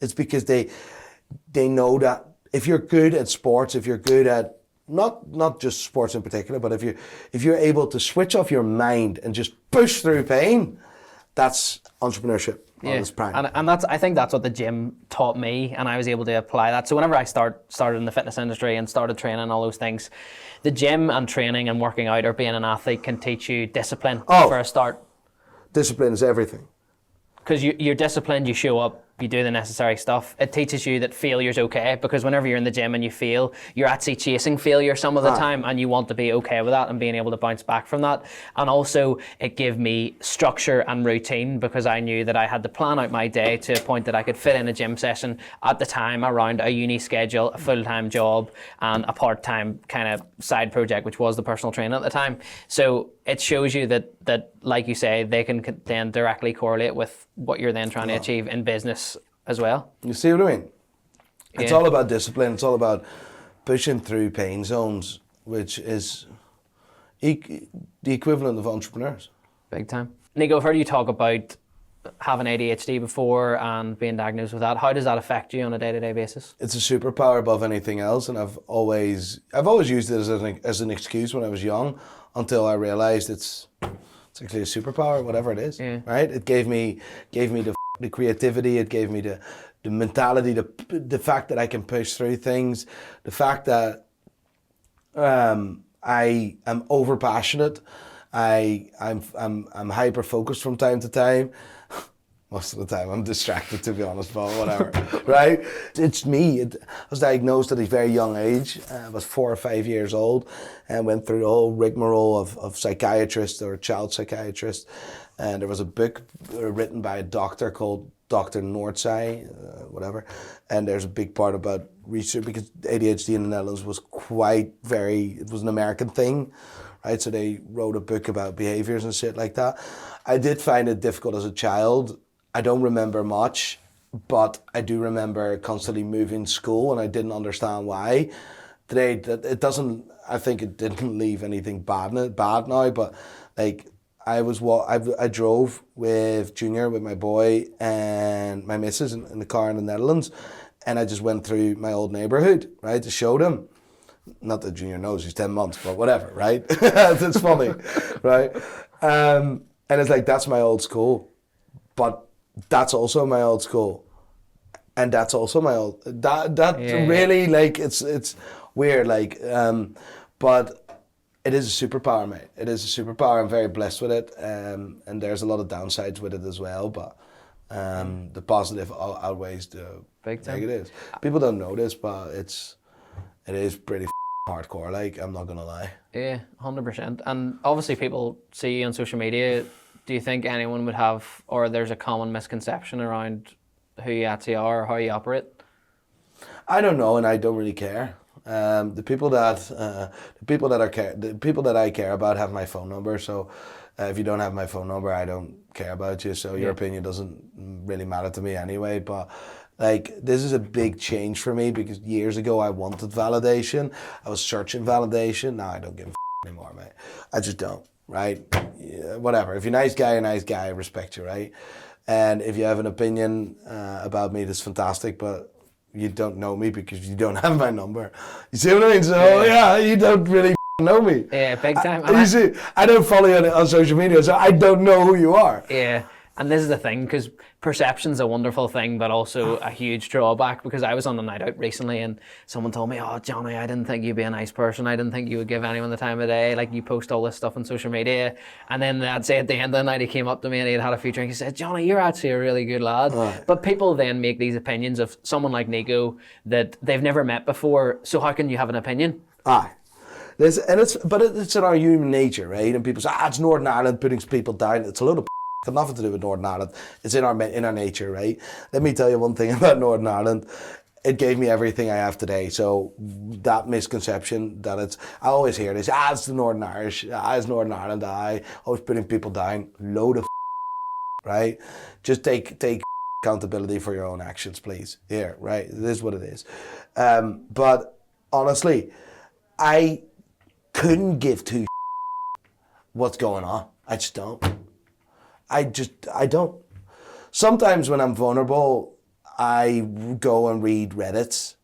S2: It's because they know that if you're good at sports, if you're good at not just sports in particular, but if you're able to switch off your mind and just push through pain, that's entrepreneurship.
S1: Yeah, and I think that's what the gym taught me, and I was able to apply that. So whenever I started in the fitness industry and started training and all those things, the gym and training and working out or being an athlete can teach you discipline for a start.
S2: Discipline is everything.
S1: Because you're disciplined, you show up, you do the necessary stuff. It teaches you that failure's okay, because whenever you're in the gym and you fail, you're actually chasing failure some of the time, and you want to be okay with that and being able to bounce back from that. And also, it gave me structure and routine, because I knew that I had to plan out my day to a point that I could fit in a gym session at the time around a uni schedule, a full-time job, and a part-time kind of side project, which was the personal training at the time. So it shows you that, like you say, they can then directly correlate with what you're then trying to achieve in business as well.
S2: You see what I mean? It's all about discipline. It's all about pushing through pain zones, which is the equivalent of entrepreneurs.
S1: Big time. Nico, I've heard you talk about having ADHD before and being diagnosed with that. How does that affect you on a day-to-day basis?
S2: It's a superpower above anything else, and I've always used it as an excuse when I was young, until I realized it's actually a superpower, whatever it is. Yeah. Right? It gave me the creativity. It gave me the mentality, the fact that I can push through things, the fact that I am over passionate. I'm hyper focused from time to time. Most of the time I'm distracted, to be honest, but whatever, right? It's me. I was diagnosed at a very young age. I was 4 or 5 years old and went through the whole rigmarole of psychiatrist or child psychiatrist. And there was a book written by a doctor called Dr. 𝐥𝐢𝐳, whatever. And there's a big part about research, because ADHD in the Netherlands was it was an American thing, right? So they wrote a book about behaviors and shit like that. I did find it difficult as a child. I don't remember much, but I do remember constantly moving school, and I didn't understand why. Today, I think it didn't leave anything bad now, but like I drove with Junior, with my boy and my missus in the car in the Netherlands, and I just went through my old neighborhood, right, to show them. Not that Junior knows, he's 10 months, but whatever, right? It's funny, right? And it's like, that's my old school, but that's also my old school, and that's also my old. Really, like, it's weird, like, but it is a superpower, mate. It is a superpower. I'm very blessed with it, and there's a lot of downsides with it as well, but the positive outweighs the negatives. People don't know this, but it is pretty hardcore, like, I'm not gonna lie.
S1: Yeah, 100%. And obviously people see you on social media. Do you think anyone would have, or there's a common misconception around who you actually are or how you operate?
S2: I don't know, and I don't really care. The people that I care about have my phone number. So if you don't have my phone number, I don't care about you. So your opinion doesn't really matter to me anyway. But like, this is a big change for me, because years ago I wanted validation. I was searching validation. Now I don't give a anymore, mate. I just don't. Right? Yeah, whatever. If you're a nice guy, I respect you, right? And if you have an opinion about me, that's fantastic, but you don't know me because you don't have my number. You see what I mean? So yeah, you don't really know me.
S1: Yeah, big time.
S2: You see, I don't follow you on social media, so I don't know who you are.
S1: Yeah. And this is the thing, because perception's a wonderful thing, but also a huge drawback. Because I was on a night out recently, and someone told me, "Oh, Johnny, I didn't think you'd be a nice person. I didn't think you would give anyone the time of day. Like, you post all this stuff on social media." And then I'd say at the end of the night, he came up to me and he'd had a few drinks. He said, "Johnny, you're actually a really good lad."
S2: Right.
S1: But people then make these opinions of someone like Nico that they've never met before. So how can you have an opinion?
S2: Aye. It's in our human nature, right? And people say, it's Northern Ireland putting people down. It's a load of got nothing to do with Northern Ireland. It's in our nature, right? Let me tell you one thing about Northern Ireland. It gave me everything I have today. So that misconception that I always hear this, it's the Northern Irish, it's Northern Ireland, always putting people down. Load of right? Just take accountability for your own actions, please. Here, right? It is what it is. But honestly, I couldn't give two what's going on. I just don't. I don't. Sometimes when I'm vulnerable, I go and read Reddits,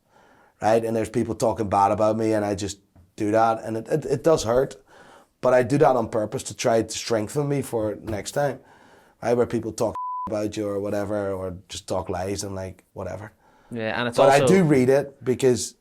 S2: right? And there's people talking bad about me, and I just do that. And it does hurt, but I do that on purpose to try to strengthen me for next time, right? Where people talk about you or whatever, or just talk lies and like whatever.
S1: Yeah, and
S2: but I do read it because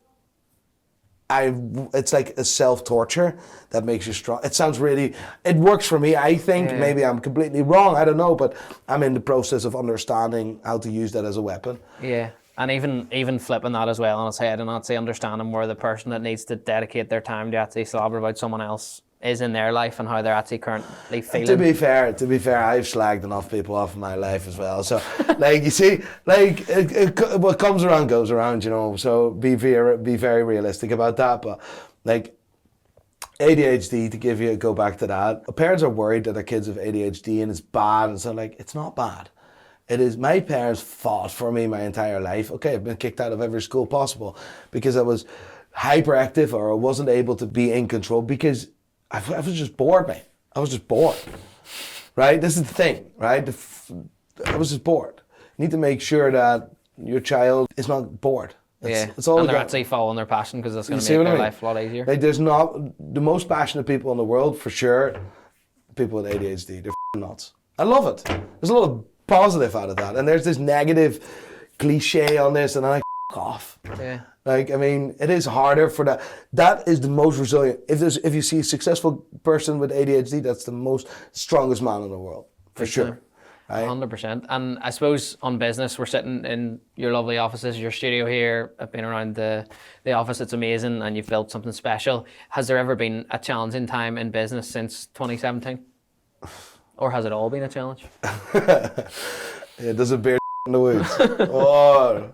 S2: it's like a self-torture that makes you strong. It works for me, I think. Yeah. Maybe I'm completely wrong, I don't know, but I'm in the process of understanding how to use that as a weapon.
S1: Yeah, and even flipping that as well on its head and actually understanding where the person that needs to dedicate their time to actually slobber about someone else is in their life and how they're actually currently feeling.
S2: To be fair, I've slagged enough people off in my life as well. So, like, you see, like, what comes around goes around, you know. So be very realistic about that. But like, ADHD, to go back to that, parents are worried that their kids have ADHD and it's bad, and so like, it's not bad. It is. My parents fought for me my entire life. Okay, I've been kicked out of every school possible because I was hyperactive or I wasn't able to be in control because I was just bored, mate. I was just bored, right? This is the thing, right? I was just bored. You need to make sure that your child is not bored. It's all
S1: and they're actually following their passion, because that's going to make their life a lot easier.
S2: Like, there's not the most passionate people in the world, for sure, people with ADHD. They're nuts. I love it. There's a lot of positive out of that. And there's this negative cliche on this, and I'm like, off.
S1: Yeah.
S2: Like, I mean, it is harder for that. That is the most resilient. If you see a successful person with ADHD, that's the strongest man in the world, for sure. Right?
S1: 100%. And I suppose on business, we're sitting in your lovely offices, your studio here. I've been around the office. It's amazing, and you've built something special. Has there ever been a challenging time in business since 2017? Or has it all been a challenge?
S2: Yeah, there's a beer in the woods. Oh,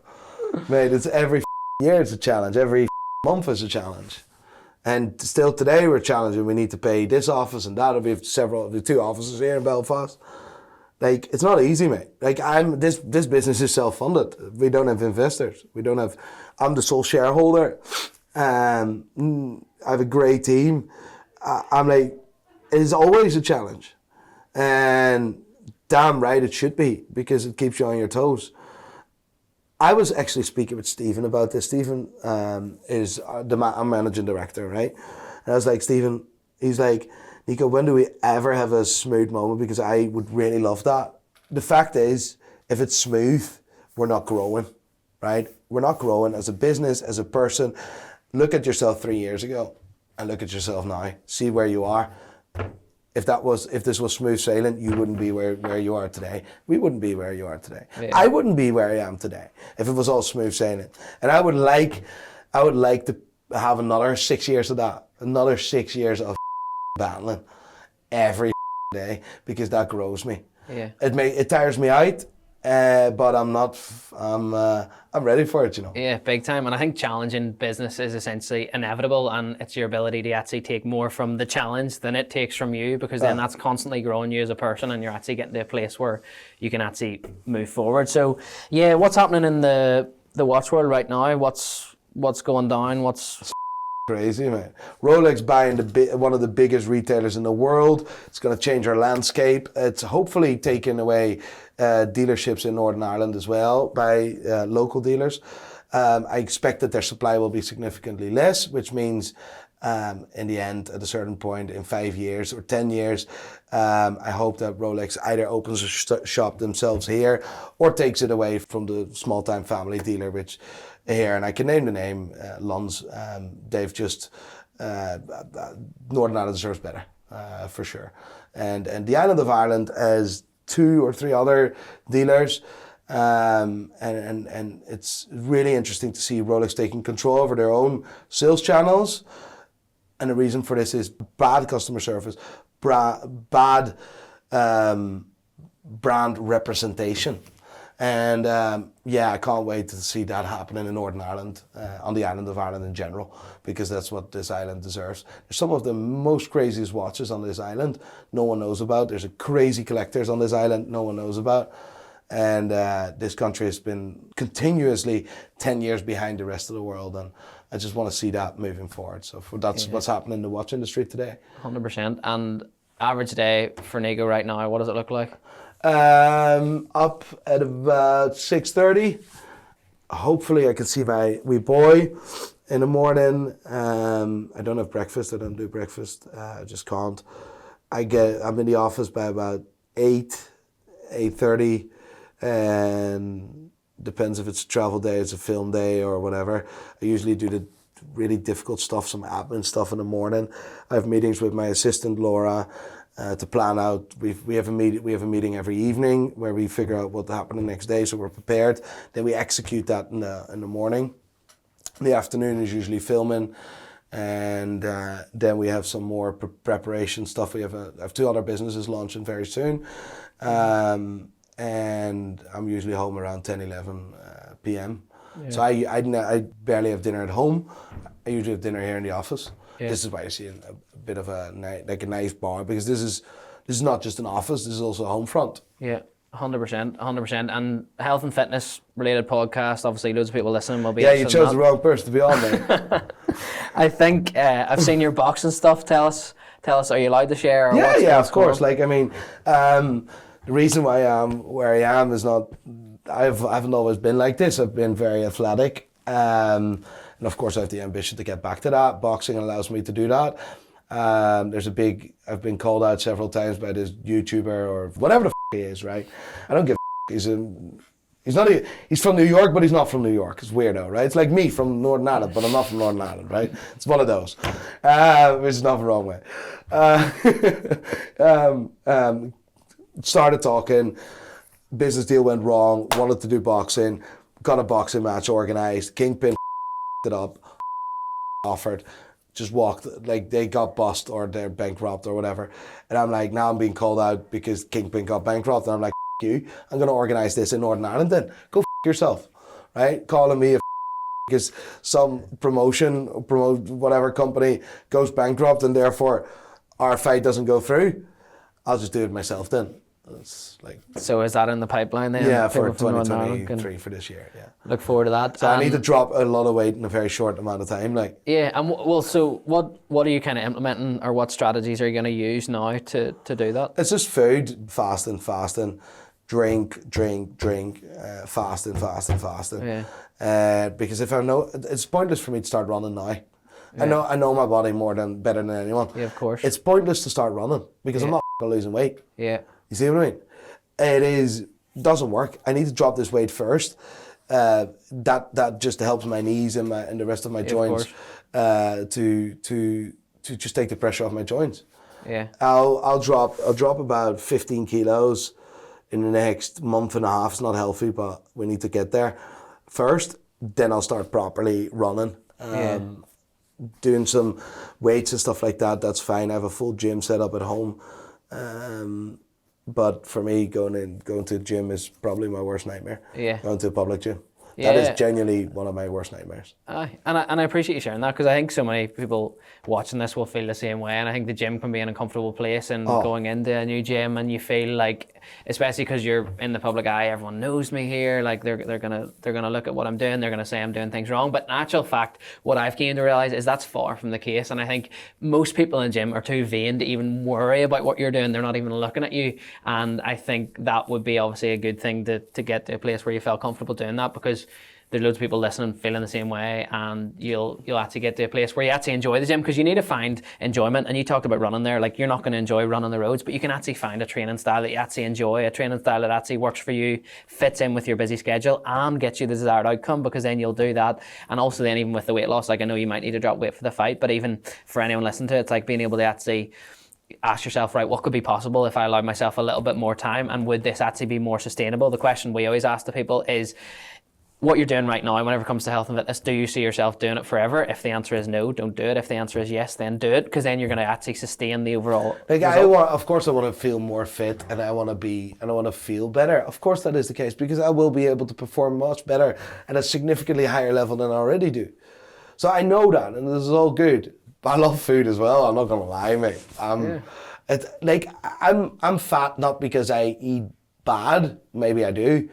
S2: mate, it's every year it's a challenge. Every month is a challenge. And still today we're challenging. We need to pay this office and that. We have two offices here in Belfast. Like, it's not easy, mate. Like, this business is self-funded. We don't have investors. I'm the sole shareholder. I have a great team. I'm like, it is always a challenge. And damn right it should be, because it keeps you on your toes. I was actually speaking with Stephen about this. Stephen is I'm managing director, right? And I was like, Stephen, he's like, Nico, when do we ever have a smooth moment? Because I would really love that. The fact is, if it's smooth, we're not growing, right? We're not growing as a business, as a person. Look at yourself 3 years ago and look at yourself now. See where you are. If this was smooth sailing, you wouldn't be where you are today. We wouldn't be where you are today. Yeah. I wouldn't be where I am today if it was all smooth sailing. And I would like to have another 6 years of that, another 6 years of battling every day, because that grows me.
S1: Yeah.
S2: It tires me out, but I'm ready for it, you know.
S1: Yeah, big time. And I think challenging business is essentially inevitable, and it's your ability to actually take more from the challenge than it takes from you, because then that's constantly growing you as a person, and you're actually getting to a place where you can actually move forward. So yeah, what's happening in the watch world right now? What's going down? What's
S2: crazy, man. Rolex buying one of the biggest retailers in the world. It's going to change our landscape. It's hopefully taking away dealerships in Northern Ireland as well by local dealers. I expect that their supply will be significantly less, which means in the end, at a certain point in 5 years or 10 years, I hope that Rolex either opens a shop themselves here or takes it away from the small-time family dealer, which here, and I can name the name, Lunds. They've just, Northern Ireland deserves better, for sure. And the island of Ireland has 2 or 3 other dealers. And it's really interesting to see Rolex taking control over their own sales channels. And the reason for this is bad customer service, bad brand representation. And I can't wait to see that happening in Northern Ireland, on the island of Ireland in general, because that's what this island deserves. There's some of the most craziest watches on this island no one knows about. There's crazy collectors on this island no one knows about. And this country has been continuously 10 years behind the rest of the world, and I just want to see that moving forward. So that's what's happening in the watch industry today.
S1: 100%. And average day for Nico right now, what does it look like?
S2: Up at about 6:30. Hopefully I can see my wee boy in the morning. I don't have breakfast. I don't do breakfast. I just can't. I'm in the office by about 8:30. And depends if it's a travel day, it's a film day or whatever. I usually do the really difficult stuff, some admin stuff in the morning. I have meetings with my assistant Laura to plan out. We have a meeting every evening where we figure out what happened the next day, so we're prepared. Then we execute that in the morning. In the afternoon is usually filming, and then we have some more preparation stuff. I have 2 other businesses launching very soon. And I'm usually home around 10, 11 p.m. Yeah. So I barely have dinner at home. I usually have dinner here in the office. Yeah. This is why you see a bit of a nice bar, because this is not just an office, this is also a home front.
S1: Yeah, 100%. And health and fitness related podcast, obviously loads of people listening will be.
S2: Yeah, you chose the wrong person to be on there.
S1: I think I've seen your boxing stuff. Tell us, are you allowed to share? Or
S2: Yeah, of course. Like, I mean, the reason why I am where I am is not, I haven't always been like this. I've been very athletic. And of course I have the ambition to get back to that. Boxing allows me to do that. I've been called out several times by this YouTuber or whatever the he is, right? I don't give a he's from New York, but he's not from New York. It's weirdo, right? It's like me from Northern Ireland, but I'm not from Northern Ireland, right? It's one of those, which is not the wrong way. Started talking, business deal went wrong, wanted to do boxing, got a boxing match organised, Kingpin it up, offered, just walked, like they got bust or they're bankrupt or whatever. And I'm like, now I'm being called out because Kingpin got bankrupt, and I'm like, you, I'm going to organise this in Northern Ireland then. Go yourself, right? Calling me a because some promote whatever company goes bankrupt and therefore our fight doesn't go through. I'll just do it myself then. It's like,
S1: so is that in the pipeline then?
S2: Yeah, for 2023 for this year. Yeah.
S1: Look forward to that.
S2: So I need to drop a lot of weight in a very short amount of time. Like.
S1: Yeah, and so what are you kind of implementing, or what strategies are you going to use now to do that?
S2: It's just food, fasting, drink, fasting. Yeah. Because if I know, it's pointless for me to start running now. Yeah. I know my body better than anyone. Yeah, of course. It's pointless to start running because I'm not losing weight. Yeah. You see what I mean? Doesn't work. I need to drop this weight first. That just helps my knees and the rest of my joints to just take the pressure off my joints. Yeah. I'll drop about 15 kilos in the next month and a half. It's not healthy, but we need to get there first. Then I'll start properly running. Doing some weights and stuff like that. That's fine. I have a full gym set up at home. But for me, going to the gym is probably my worst nightmare. Yeah. Going to a public gym. Yeah. That is genuinely one of my worst nightmares. And
S1: I appreciate you sharing that, because I think so many people watching this will feel the same way. And I think the gym can be an uncomfortable place, and going into a new gym and you feel like, especially because you're in the public eye, everyone knows me here. Like they're gonna look at what I'm doing. They're gonna say I'm doing things wrong. But in actual fact, what I've came to realize is that's far from the case. And I think most people in the gym are too vain to even worry about what you're doing. They're not even looking at you. And I think that would be obviously a good thing to get to a place where you felt comfortable doing that, because suppose there's loads of people listening feeling the same way, and you'll actually get to a place where you actually enjoy the gym, because you need to find enjoyment. And you talked about running there, like you're not going to enjoy running the roads, but you can actually find a training style that you actually enjoy, a training style that actually works for you, fits in with your busy schedule, and gets you the desired outcome, because then you'll do that. And also then even with the weight loss, like I know you might need to drop weight for the fight, but even for anyone listening to it, it's like being able to actually ask yourself, right, what could be possible if I allowed myself a little bit more time, and would this actually be more sustainable? The question we always ask the people is, what you're doing right now, whenever it comes to health and fitness, do you see yourself doing it forever? If the answer is no, don't do it. If the answer is yes, then do it, because then you're going to actually sustain the overall result.
S2: Of course I want to feel more fit, and I want to feel better. Of course that is the case, because I will be able to perform much better at a significantly higher level than I already do. So I know that, and this is all good. But I love food as well, I'm not going to lie, mate. I'm fat not because I eat bad, maybe I do,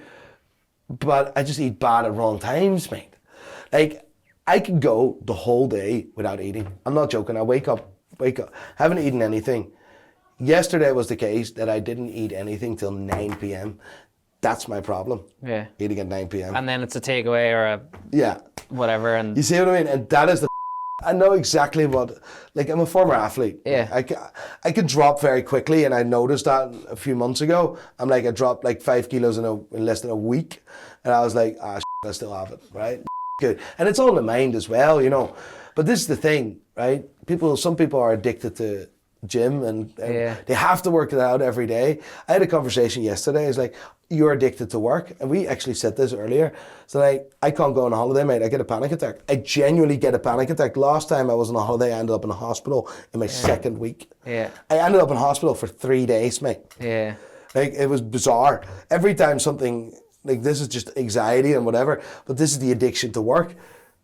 S2: but I just eat bad at wrong times, mate. Like, I can go the whole day without eating. I'm not joking. I wake up, haven't eaten anything. Yesterday was the case that I didn't eat anything till 9 p.m. That's my problem. Yeah. Eating at 9 p.m.
S1: And then it's a takeaway or whatever. And
S2: you see what I mean? And that is the I know exactly what, like, I'm a former athlete.
S1: Yeah.
S2: I can drop very quickly, and I noticed that a few months ago. I dropped like 5 kilos in less than a week, and I was like, I still have it, right? Good. And it's all in the mind as well, you know. But this is the thing, right? Some people are addicted to gym, and they have to work it out every day. I had a conversation yesterday. It's like, you're addicted to work, and we actually said this earlier. So like, I can't go on a holiday, mate. I get a panic attack. I genuinely get a panic attack. Last time I was on a holiday, I ended up in a hospital in my second week. Yeah, I ended up in hospital for 3 days, mate. Yeah, like, it was bizarre. Every time something like this is just anxiety and whatever, but this is the addiction to work.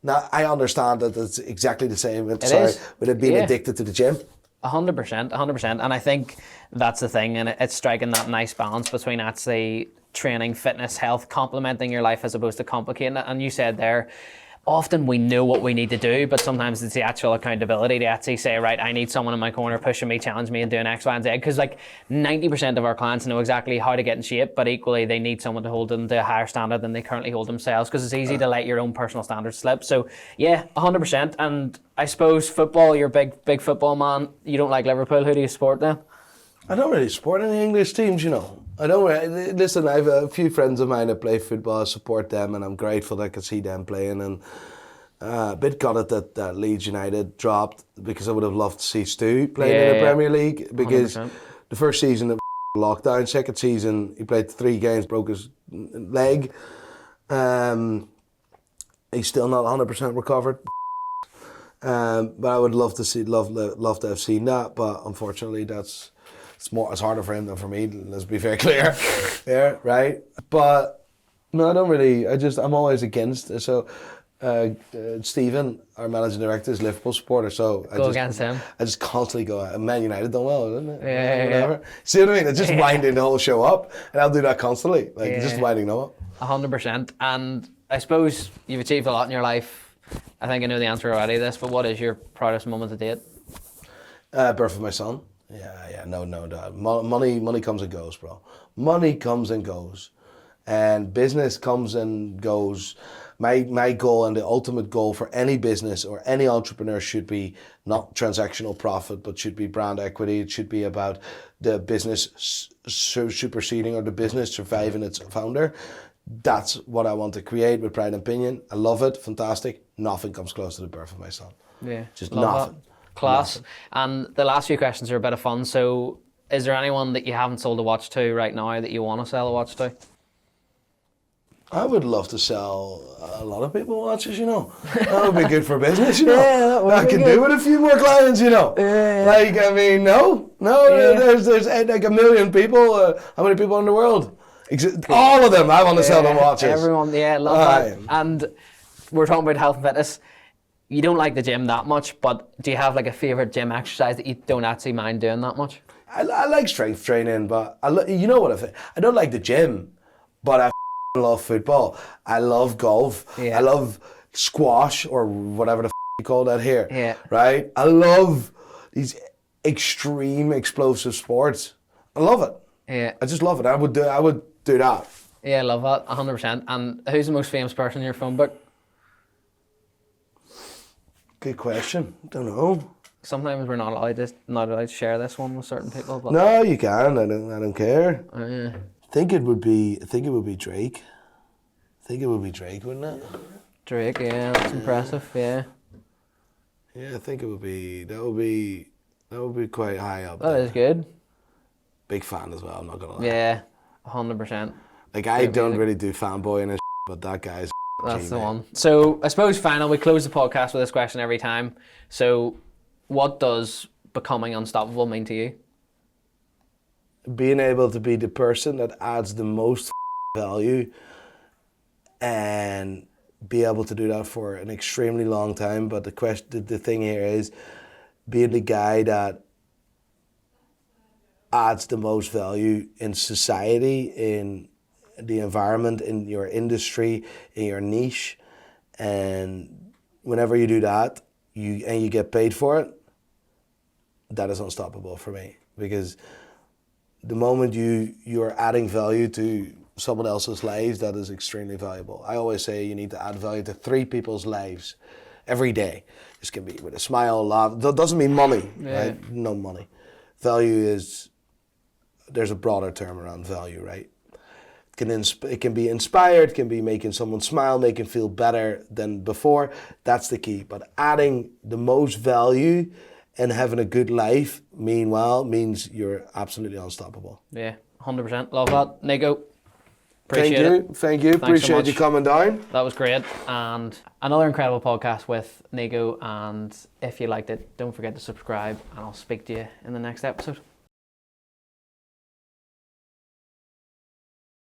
S2: Now I understand that it's exactly the same. With it being addicted to the gym.
S1: 100%. And I think that's the thing, and it's striking that nice balance between actually training, fitness, health, complementing your life as opposed to complicating it. And you said there, often we know what we need to do, but sometimes it's the actual accountability to actually say, right, I need someone in my corner pushing me, challenging me and doing X, Y, and Z. Because like 90% of our clients know exactly how to get in shape, but equally they need someone to hold them to a higher standard than they currently hold themselves, because it's easy to let your own personal standards slip. So yeah, 100%. And I suppose football, you're a big football man. You don't like Liverpool. Who do you support then?
S2: I don't really support any English teams, you know. Listen, I have a few friends of mine that play football. I support them, and I'm grateful that I could see them playing. And a bit gutted that 𝐥𝐢𝐯 United dropped, because I would have loved to see Stu playing in the Premier League, because 100%. The first season of lockdown, second season he played 3 games, broke his leg. He's still not 100% recovered. But I would love to have seen that, but unfortunately it's harder for him than for me, let's be very clear. Yeah, right? But no, I don't really, I'm always against it. So Stephen, our managing director, is a Liverpool supporter, so
S1: against him.
S2: I just constantly go, Man United done well, didn't it?
S1: Yeah,
S2: whatever. See what I mean? It's just winding the whole show up, and I'll do that constantly, just winding them up.
S1: 100%. And I suppose you've achieved a lot in your life. I think I know the answer already to this, but what is your proudest moment to date?
S2: Birth of my son. Yeah, no doubt. Money comes and goes, bro. Money comes and goes, and business comes and goes. My goal, and the ultimate goal for any business or any entrepreneur, should be not transactional profit, but should be brand equity. It should be about the business superseding, or the business surviving its founder. That's what I want to create with pride and opinion. I love it. Fantastic. Nothing comes close to the birth of my son.
S1: Yeah,
S2: just nothing.
S1: That. Class. And the last few questions are a bit of fun. So is there anyone that you haven't sold a watch to right now that you want to sell a watch to?
S2: I would love to sell a lot of people watches, you know. That would be good for business, you know.
S1: Yeah,
S2: I can do with a few more clients, you know.
S1: Yeah.
S2: Like, I mean, there's like 1 million people. How many people in the world? All of them, I want to sell them watches.
S1: Everyone, love that. And we're talking about health and fitness. You don't like the gym that much, but do you have like a favourite gym exercise that you don't actually mind doing that much?
S2: I like strength training, but you know what? I don't like the gym, but I love football. I love golf. Yeah. I love squash, or whatever the you call that here.
S1: Yeah.
S2: Right? I love these extreme explosive sports. I love it.
S1: Yeah.
S2: I just love it. I would do that.
S1: Yeah, I love that, 100%. And who's the most famous person in your phone book?
S2: Good question. Don't know.
S1: Sometimes we're not allowed to share this one with certain people. But
S2: No, you can. I don't care.
S1: yeah.
S2: I think it would be Drake. I think it would be Drake, wouldn't it?
S1: Drake, yeah, that's impressive. Yeah,
S2: Yeah, I think it would be. That would be quite high up.
S1: that
S2: there.
S1: is good.
S2: Big fan as well. I'm not gonna lie.
S1: Yeah, 100%.
S2: Like I
S1: Great
S2: don't
S1: music.
S2: really do fanboying and but that guy's.
S1: That's the
S2: G,
S1: one. So I suppose final, we close the podcast with this question every time. So what does becoming unstoppable mean to you?
S2: Being able to be the person that adds the most value and be able to do that for an extremely long time. But the thing here is being the guy that adds the most value in society, in the environment, in your industry, in your niche. And whenever you do that, you get paid for it, that is unstoppable for me. Because the moment you're adding value to someone else's lives, that is extremely valuable. I always say you need to add value to 3 people's lives every day. This can be with a smile, laugh. That doesn't mean money, right? No money. Value is, there's a broader term around value, right? It can be inspired, can be making someone smile, making feel better than before. That's the key. But adding the most value and having a good life, meanwhile, means you're absolutely unstoppable.
S1: Yeah, 100%. Love that. Nico, appreciate it.
S2: Thank you.
S1: Thanks so
S2: Appreciate
S1: much.
S2: you coming down.
S1: That was great. And another incredible podcast with Nico. And if you liked it, don't forget to subscribe. And I'll speak to you in the next episode.